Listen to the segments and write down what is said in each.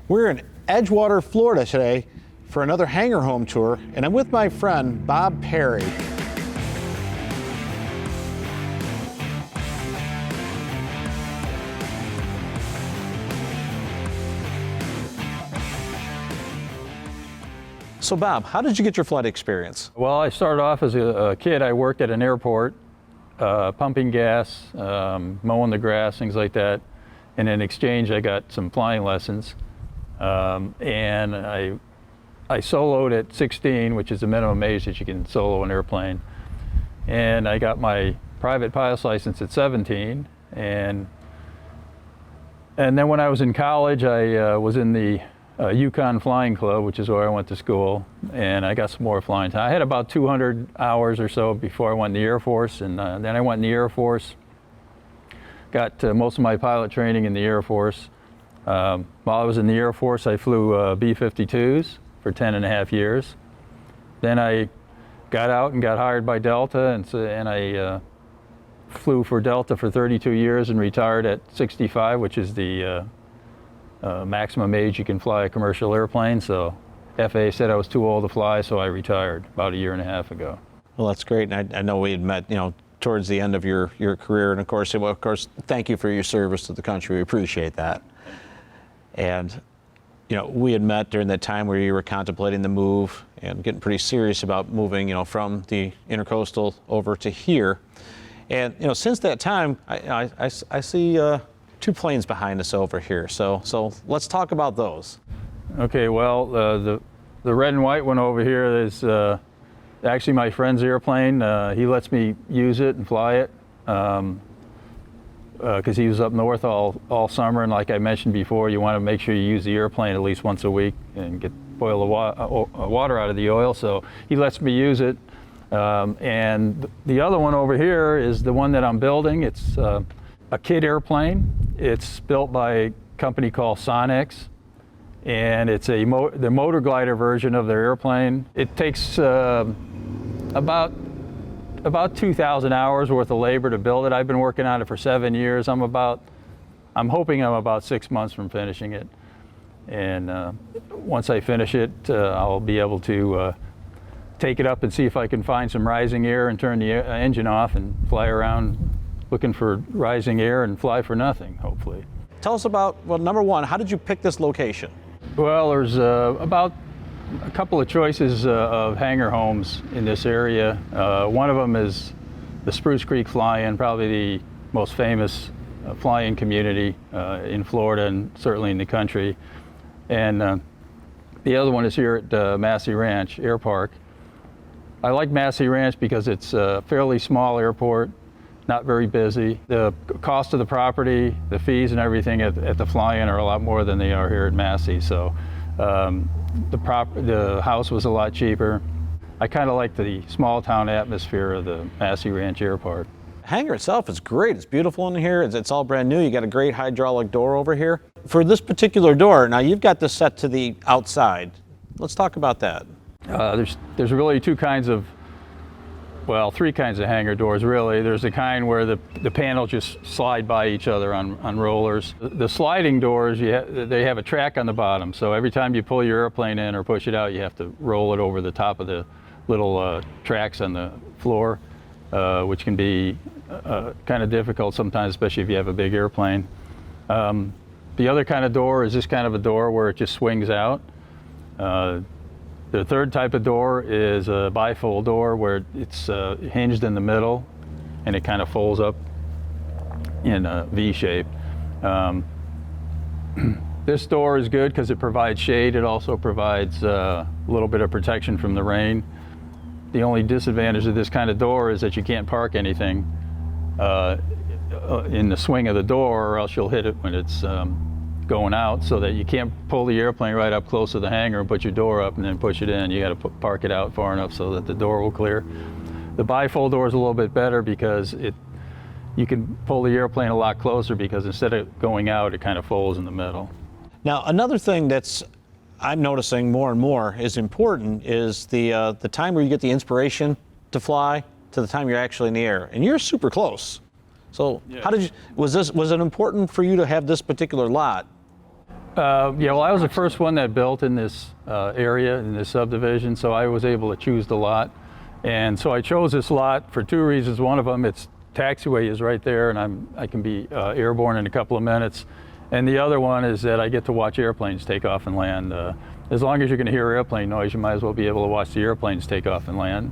We're in Edgewater, Florida today for another Hangar Home tour, and I'm with my friend Bob Perry. So Bob, how did you get your flight experience? Well, I started off as a kid. I worked at an airport, pumping gas, mowing the grass, things like that. And in exchange, I got some flying lessons. And I soloed at 16, which is the minimum age that you can solo an airplane. And I got my private pilot's license at 17. And then when I was in college, I was in the Yukon Flying Club, which is where I went to school, and I got some more flying time. I had about 200 hours or so before I went in the Air Force, and then I went in the Air Force, got most of my pilot training in the Air Force. While I was in the Air Force, I flew B-52s for 10.5 years. Then I got out and got hired by Delta, and I flew for Delta for 32 years and retired at 65, which is the maximum age you can fly a commercial airplane. So FAA said I was too old to fly, so I retired about 1.5 years ago. Well, that's great. And I know we had met, towards the end of your career, and of course, thank you for your service to the country. We appreciate that. And we had met during that time where you were contemplating the move and getting pretty serious about moving, from the intercoastal over to here. And since that time, I see 2 planes behind us over here. So let's talk about those. Okay, well, the red and white one over here is actually my friend's airplane. He lets me use it and fly it because he was up north all summer, and like I mentioned before, you want to make sure you use the airplane at least once a week and boil the water out of the oil, so he lets me use it. And the other one over here is the one that I'm building. It's a kit airplane. It's built by a company called Sonex, and it's the motor glider version of their airplane. It takes about 2,000 hours worth of labor to build it. I've been working on it for 7 years. I'm hoping I'm about 6 months from finishing it. And once I finish it, I'll be able to take it up and see if I can find some rising air and turn the engine off and fly around looking for rising air and fly for nothing, hopefully. Tell us about, well, number one, how did you pick this location? Well, there's about a couple of choices of hangar homes in this area. One of them is the Spruce Creek Fly-In, probably the most famous fly-in community in Florida and certainly in the country. And the other one is here at Massey Ranch Air Park. I like Massey Ranch because it's a fairly small airport, not very busy. The cost of the property, the fees and everything at the fly-in are a lot more than they are here at Massey. So the house was a lot cheaper. I kind of like the small town atmosphere of the Massey Ranch Airport. Hangar itself is great. It's beautiful in here. It's all brand new. You got a great hydraulic door over here. For this particular door, now you've got this set to the outside. Let's talk about that. There's really three kinds of hangar doors, really. There's the kind where the panels just slide by each other on rollers. The sliding doors, they have a track on the bottom, so every time you pull your airplane in or push it out, you have to roll it over the top of the little tracks on the floor, which can be kind of difficult sometimes, especially if you have a big airplane. The other kind of door is this kind of a door where it just swings out. The third type of door is a bifold door where it's hinged in the middle and it kind of folds up in a V shape. This door is good because it provides shade. It also provides a little bit of protection from the rain. The only disadvantage of this kind of door is that you can't park anything in the swing of the door, or else you'll hit it when it's going out, so that you can't pull the airplane right up close to the hangar and put your door up and then push it in. You got to park it out far enough so that the door will clear. The bifold door is a little bit better because you can pull the airplane a lot closer, because instead of going out, it kind of folds in the middle. Now, another thing I'm noticing more and more is important is the time where you get the inspiration to fly to the time you're actually in the air, and you're super close. So yeah. Was it important for you to have this particular lot? Yeah, well, I was the first one that built in this area, in this subdivision, so I was able to choose the lot. And so I chose this lot for two reasons. One of them, its taxiway is right there, and I can be airborne in a couple of minutes. And the other one is that I get to watch airplanes take off and land. As long as you're going to hear airplane noise, you might as well be able to watch the airplanes take off and land.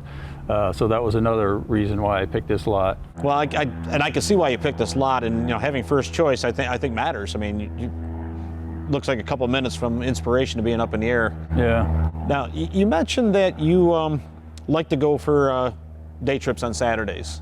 So that was another reason why I picked this lot. Well, I can see why you picked this lot, and having first choice, I think matters. I mean, you looks like a couple minutes from inspiration to being up in the air. Yeah. Now, you mentioned that you like to go for day trips on Saturdays.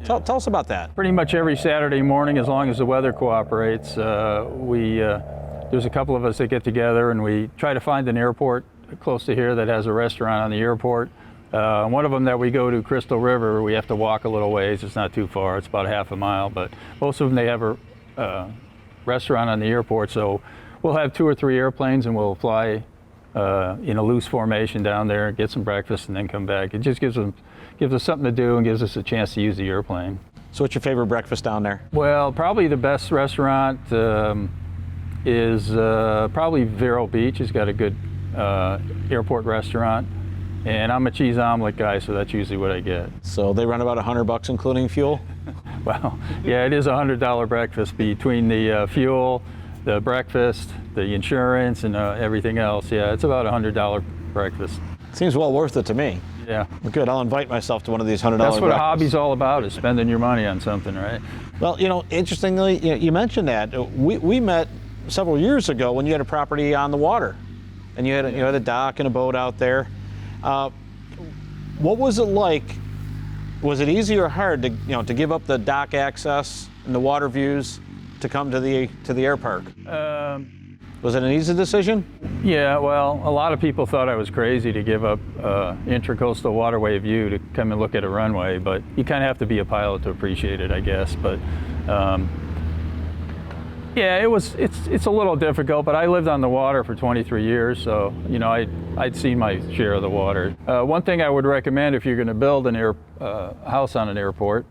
Yeah. Tell us about that. Pretty much every Saturday morning, as long as the weather cooperates, there's a couple of us that get together and we try to find an airport close to here that has a restaurant on the airport. One of them that we go to, Crystal River, we have to walk a little ways. It's not too far. It's about half a mile, but most of them, they have a restaurant on the airport. So we'll have 2 or 3 airplanes and we'll fly in a loose formation down there, get some breakfast, and then come back. It just gives us something to do and gives us a chance to use the airplane. So what's your favorite breakfast down there? Well, probably the best restaurant is probably Vero Beach. It's got a good airport restaurant. And I'm a cheese omelet guy, so that's usually what I get. So they run about $100 including fuel? Well, yeah, it is a $100 breakfast between the fuel, the breakfast, the insurance, and everything else. Yeah, it's about a $100 breakfast. Seems well worth it to me. Yeah. Well, good, I'll invite myself to one of these $100 That's what breakfasts. a hobby's all about, is spending your money on something, right? Well, interestingly, you mentioned that. We met several years ago when you had a property on the water, and you had a dock and a boat out there. What was it like? Was it easy or hard to give up the dock access and the water views to come to the air park? Was it an easy decision? Yeah, well, a lot of people thought I was crazy to give up intracoastal waterway view to come and look at a runway, but you kind of have to be a pilot to appreciate it, I guess. But yeah, it's a little difficult, but I lived on the water for 23 years, so I'd seen my share of the water. One thing I would recommend if you're going to build an house on an airport,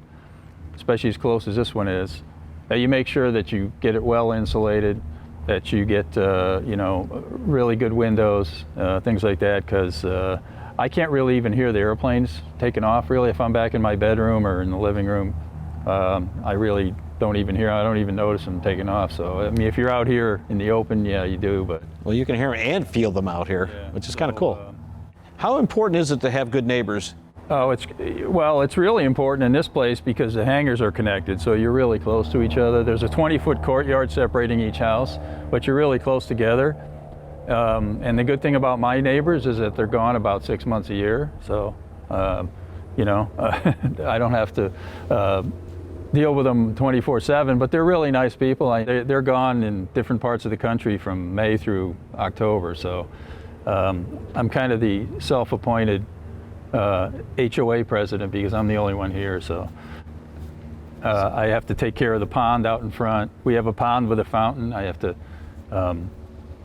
especially as close as this one is, that you make sure that you get it well insulated, that you get really good windows, things like that, because I can't really even hear the airplanes taking off really if I'm back in my bedroom or in the living room. I really don't even hear. I don't even notice them taking off. So I mean, if you're out here in the open, yeah, you do. But well, you can hear them and feel them out here, yeah, which is kind of cool. How important is it to have good neighbors? Oh, it's really important in this place because the hangars are connected, so you're really close to each other. There's a 20-foot courtyard separating each house, but you're really close together. And the good thing about my neighbors is that they're gone about 6 months a year, so I don't have to deal with them 24/7. But they're really nice people. They're gone in different parts of the country from May through October, so I'm kind of the self-appointed HOA president because I'm the only one here, so I have to take care of the pond out in front. We have a pond with a fountain. I have to,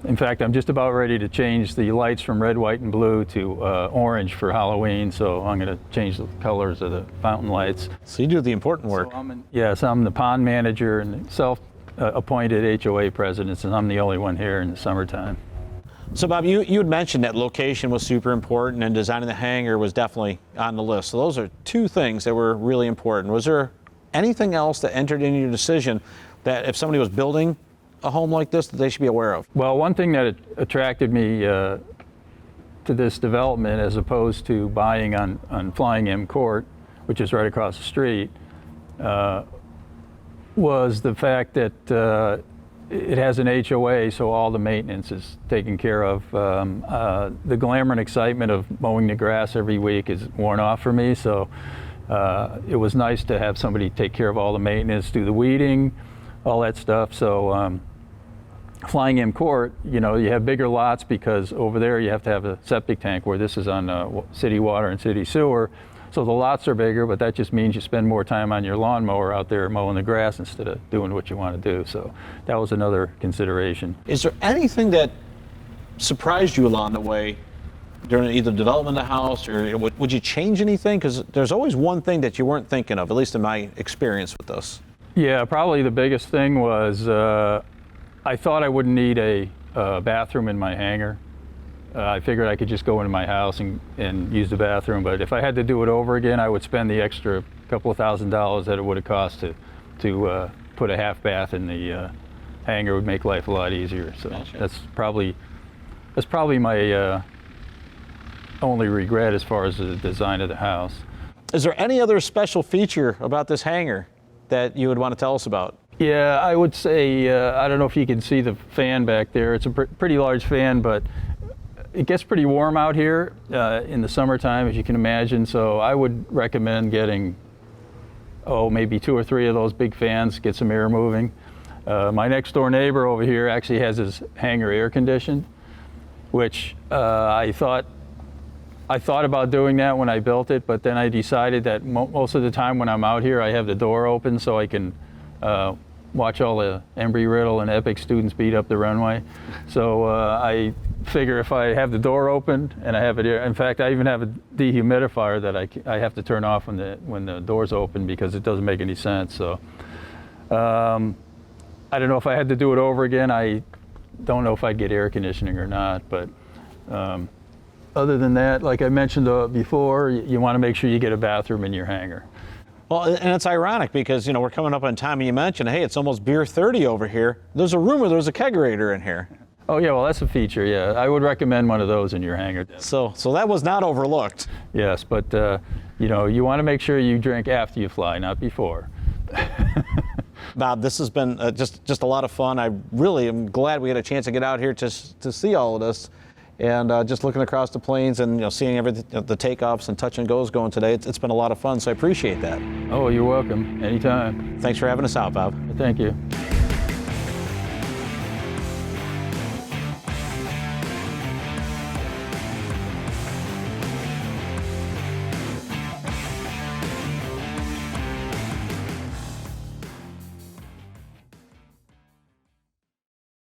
in fact, I'm just about ready to change the lights from red, white, and blue to orange for Halloween, so I'm going to change the colors of the fountain lights. So you do the important work. So I'm the pond manager and self-appointed HOA president, and I'm the only one here in the summertime. So Bob, you had mentioned that location was super important and designing the hangar was definitely on the list. So those are 2 things that were really important. Was there anything else that entered into your decision that if somebody was building a home like this that they should be aware of? Well, one thing that attracted me to this development as opposed to buying on Flying M Court, which is right across the street, was the fact that it has an HOA, so all the maintenance is taken care of. The glamour and excitement of mowing the grass every week is worn off for me, so it was nice to have somebody take care of all the maintenance, do the weeding, all that stuff. So Flying M Court, you have bigger lots because over there you have to have a septic tank, where this is on city water and city sewer. So the lots are bigger, but that just means you spend more time on your lawnmower out there mowing the grass instead of doing what you want to do. So that was another consideration. Is there anything that surprised you along the way during either development of the house, or would you change anything? Because there's always one thing that you weren't thinking of, at least in my experience with this. Yeah, probably the biggest thing was I thought I wouldn't need a a bathroom in my hangar. I figured I could just go into my house and use the bathroom, but if I had to do it over again, I would spend the extra couple of $1,000s that it would have cost to put a half bath in the hangar. Would make life a lot easier. So Gotcha. that's probably my only regret as far as the design of the house. Is there any other special feature about this hangar that you would want to tell us about? Yeah, I would say, I don't know if you can see the fan back there. It's a pretty large fan, but it gets pretty warm out here in the summertime, as you can imagine. So I would recommend getting, maybe 2 or 3 of those big fans, get some air moving. My next door neighbor over here actually has his hangar air conditioned, which I thought about doing that when I built it, but then I decided that most of the time when I'm out here, I have the door open so I can watch all the Embry-Riddle and Epic students beat up the runway. So I figure if I have the door open and I have it here, in fact, I even have a dehumidifier that I have to turn off when the door's open because it doesn't make any sense. So I don't know if I had to do it over again. I don't know if I'd get air conditioning or not, but other than that, like I mentioned before, you want to make sure you get a bathroom in your hangar. Well, and it's ironic because, we're coming up on time and you mentioned, hey, it's almost beer 30 over here. There's a rumor there's a kegerator in here. Oh yeah, well that's a feature, yeah. I would recommend one of those in your hangar. So that was not overlooked. Yes, but you want to make sure you drink after you fly, not before. Bob, this has been just a lot of fun. I really am glad we had a chance to get out here to see all of this. And just looking across the planes and seeing everything, the takeoffs and touch and goes going today, it's been a lot of fun, so I appreciate that. Oh, you're welcome. Anytime. Thanks for having us out, Bob. Thank you.